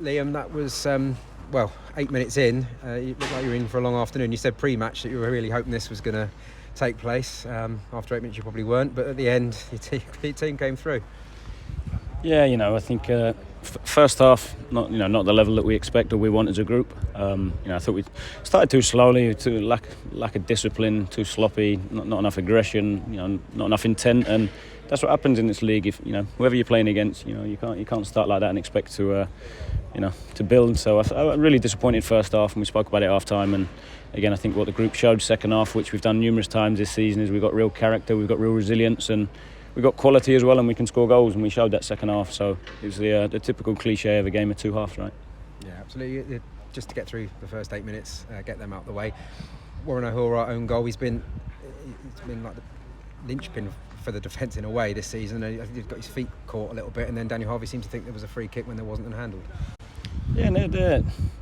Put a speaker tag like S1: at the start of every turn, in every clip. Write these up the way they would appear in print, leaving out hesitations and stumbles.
S1: Liam, that was, 8 minutes in. You looked like you were in for a long afternoon. You said pre-match that you were really hoping this was going to take place. After 8 minutes you probably weren't, but at the end your team came through.
S2: Yeah, I think first half, not the level that we expect or we want as a group. I thought we started too slowly, too lack of discipline, too sloppy, not enough aggression, not enough intent, and that's what happens in this league. If whoever you're playing against, you can't start like that and expect to build. So I really disappointed first half, and we spoke about it at half time. And again, I think what the group showed second half, which we've done numerous times this season, is we've got real character, we've got real resilience, and we've got quality as well, and we can score goals, and we showed that second half. So it was the typical cliche of a game of two halves, right?
S1: Yeah, absolutely. Just to get through the first 8 minutes, get them out the way. Warren O'Hora, own goal. He's been like the linchpin for the defence in a way this season. I think he's got his feet caught a little bit, and then Daniel Harvey seemed to think there was a free kick when there wasn't, and handled.
S2: Yeah,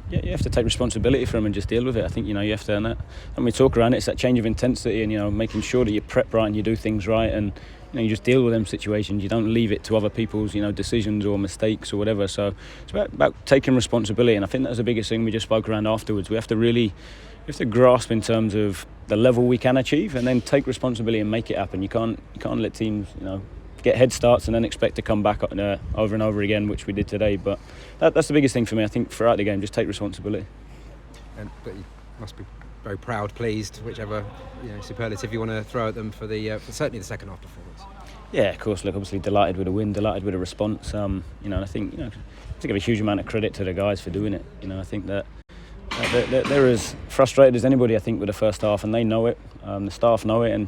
S2: you have to take responsibility for him and just deal with it. I think you have to, and when we talk around it, it's that change of intensity and making sure that you prep right and you do things right, and you just deal with them situations. You don't leave it to other people's decisions or mistakes or whatever. So it's about taking responsibility, and I think that's the biggest thing we just spoke around afterwards. We have to grasp in terms of the level we can achieve, and then take responsibility and make it happen. You can't let teams get head starts and then expect to come back over and over again, which we did today. But that's the biggest thing for me. I think throughout the game, just take responsibility.
S1: But you must be very proud, pleased, whichever superlative you want to throw at them for certainly the second half performance.
S2: Yeah, of course. Look, obviously delighted with a win, delighted with a response. And I think to give a huge amount of credit to the guys for doing it. I think that they're as frustrated as anybody, I think, with the first half, and they know it. The staff know it, and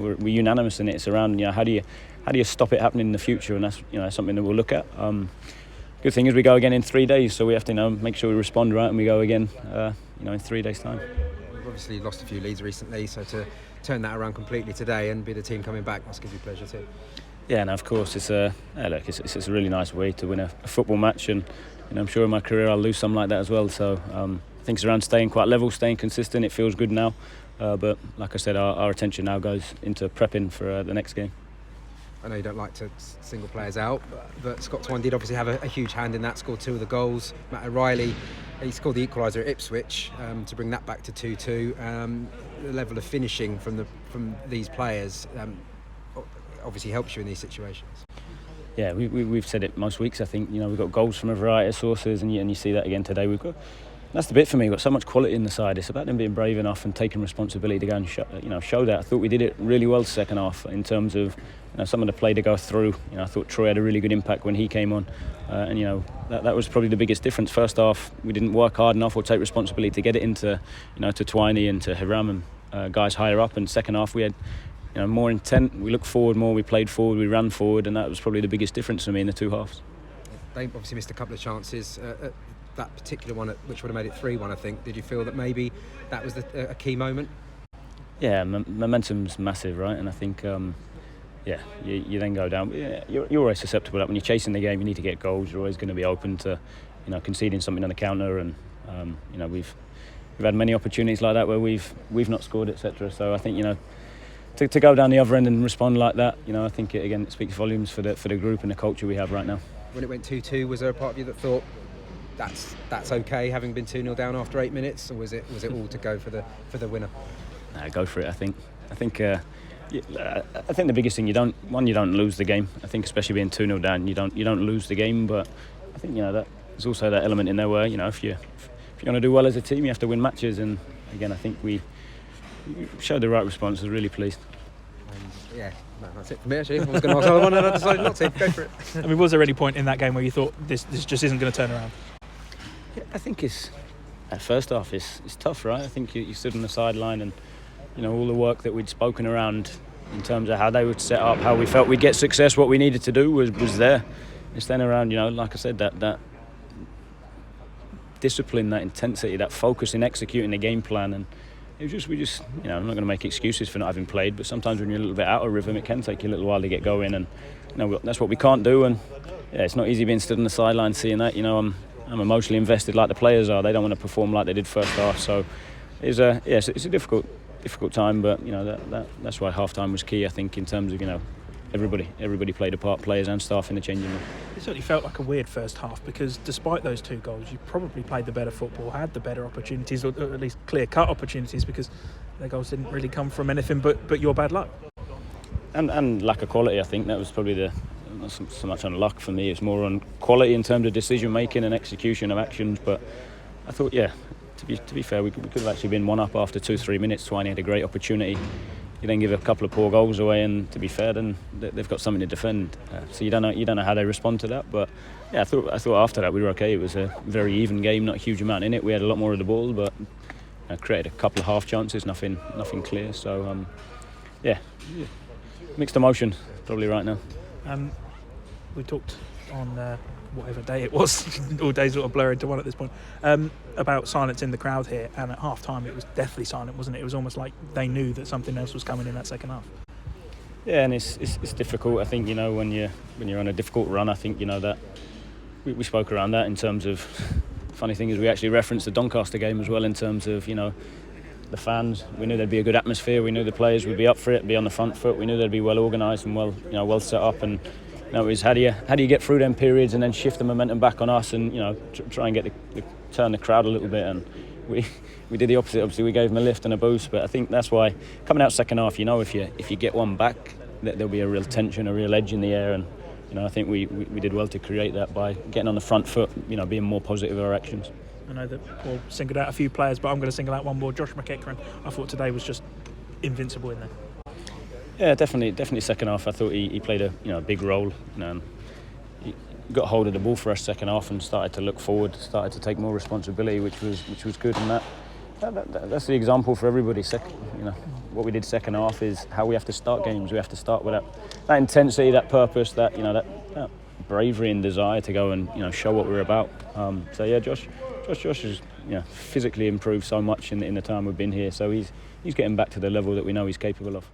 S2: we're unanimous in it. It's around how do you stop it happening in the future, and that's something that we'll look at. Good thing is we go again in 3 days, so we have to make sure we respond right, and we go again in 3 days' time.
S1: We've obviously lost a few leads recently, so to turn that around completely today and be the team coming back must give you pleasure too.
S2: Yeah, and of course it's a really nice way to win a football match, and I'm sure in my career I'll lose some like that as well. So I think it's around staying quite level, staying consistent. It feels good now, but like I said, our attention now goes into prepping for the next game.
S1: I know you don't like to single players out, but Scott Twine did obviously have a huge hand in that, scored 2 of the goals. Matt O'Reilly, he scored the equaliser at Ipswich to bring that back to 2-2. The level of finishing from these players obviously helps you in these situations.
S2: Yeah, we've said it most weeks. I think we've got goals from a variety of sources, and you see that again today. That's the bit for me. We've got so much quality in the side. It's about them being brave enough and taking responsibility to go and show that. I thought we did it really well the second half in terms of some of the play to go through. I thought Troy had a really good impact when he came on, and that was probably the biggest difference. First half we didn't work hard enough or take responsibility to get it into to Twiney and to Hiram and guys higher up. And second half we had more intent. We looked forward more. We played forward. We ran forward, and that was probably the biggest difference for me in the two halves.
S1: They obviously missed a couple of chances. That particular one, which would have made it 3-1, I think. Did you feel that maybe that was a key moment?
S2: Yeah, momentum's massive, right? And I think, you then go down. Yeah, you're always susceptible to that. When you're chasing the game, you need to get goals. You're always going to be open to, conceding something on the counter. And we've had many opportunities like that where we've not scored, etc. So I think to go down the other end and respond like that, I think it speaks volumes for the group and the culture we have right now.
S1: When it went 2-2, was there a part of you that thought that's okay, having been 2-0 down after 8 minutes, or was it all to go for the winner?
S2: Go for it. I think the biggest thing, you don't lose the game. I think especially being 2-0 down, you don't lose the game. But I think that there's also that element in there where if you're going to do well as a team, you have to win matches. And again, I think we showed the right response. I was really pleased.
S1: That's it for me actually. I was going to ask another one and I decided not to. Go for it.
S3: Was there any point in that game where you thought this just isn't going to turn around?
S2: Yeah, I think at first half it's tough, right? I think you stood on the sideline and all the work that we'd spoken around in terms of how they would set up, how we felt we'd get success, what we needed to do was there. It's then around, like I said, that discipline, that intensity, that focus in executing the game plan. And we just I'm not going to make excuses for not having played, but sometimes when you're a little bit out of rhythm, it can take you a little while to get going, and that's what we can't do. And it's not easy being stood on the sideline seeing that. I'm emotionally invested like the players are. They don't want to perform like they did first half, so it's a difficult time. But that's why half time was key, I think, in terms of everybody played a part, players and staff in the changing room.
S3: It certainly felt like a weird first half because despite those 2 goals, you probably played the better football, had the better opportunities, or at least clear-cut opportunities, because the goals didn't really come from anything but your bad luck.
S2: And lack of quality. I think that was probably not so much on luck for me. It's more on quality in terms of decision making and execution of actions. But I thought, to be fair, we could have actually been 1 up after 2-3 minutes. Twining had a great opportunity. You then give a couple of poor goals away, and to be fair, then they've got something to defend. So you don't know how they respond to that. But I thought after that we were okay. It was a very even game, not a huge amount in it. We had a lot more of the ball, but created a couple of half chances, nothing clear. So mixed emotion probably right now.
S3: We talked on whatever day it was, all days sort of blur into one at this point, about silence in the crowd here, and at half time it was deathly silent, wasn't it? It was almost like they knew that something else was coming in that second half.
S2: Yeah, and it's difficult. I think when you're on a difficult run, I think that we spoke around that in terms of. Funny thing is, we actually referenced the Doncaster game as well in terms of the fans. We knew there'd be a good atmosphere. We knew the players would be up for it, be on the front foot. We knew they'd be well organised and well set up. And it was how do you get through them periods and then shift the momentum back on us and try and get turn the crowd a little bit. And we did the opposite. Obviously, we gave them a lift and a boost. But I think that's why coming out second half, if you get one back, there'll be a real tension, a real edge in the air. And I think we did well to create that by getting on the front foot. Being more positive of our actions.
S3: I know that Paul singled out a few players, but I'm going to single out one more. Josh McEachran, I thought today was just invincible in there.
S2: Yeah, definitely second half. I thought he played a big role. He got hold of the ball for us second half and started to look forward, started to take more responsibility, which was good. And that's the example for everybody. What we did second half is how we have to start games. We have to start with that intensity, that purpose, that bravery and desire to go and show what we're about. Josh has physically improved so much in the time we've been here. So he's getting back to the level that we know he's capable of.